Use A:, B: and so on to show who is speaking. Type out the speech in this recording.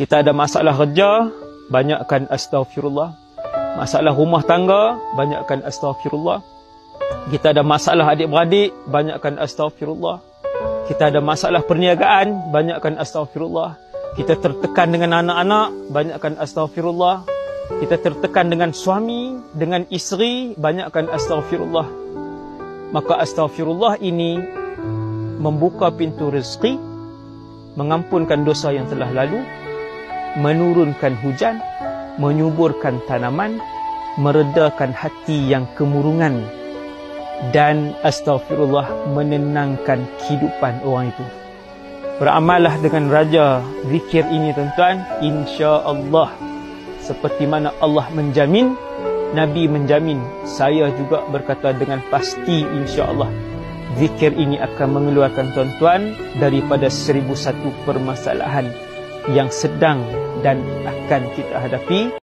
A: Kita ada masalah kerja, banyakkan astaghfirullah. Masalah rumah tangga, banyakkan astaghfirullah. Kita ada masalah adik-beradik, banyakkan astaghfirullah. Kita ada masalah perniagaan, banyakkan astaghfirullah. Kita tertekan dengan anak-anak, banyakkan astaghfirullah. Kita tertekan dengan suami, dengan isteri, banyakkan astaghfirullah. Maka astaghfirullah ini membuka pintu rezeki, mengampunkan dosa yang telah lalu, menurunkan hujan, menyuburkan tanaman, meredakan hati yang kemurungan, dan astaghfirullah menenangkan kehidupan orang itu. Beramallah dengan raja zikir ini tuan-tuan, insya-Allah. Seperti mana Allah menjamin, Nabi menjamin, saya juga berkata dengan pasti insya-Allah, zikir ini akan mengeluarkan tuan-tuan daripada 1001 permasalahan yang sedang dan akan kita hadapi.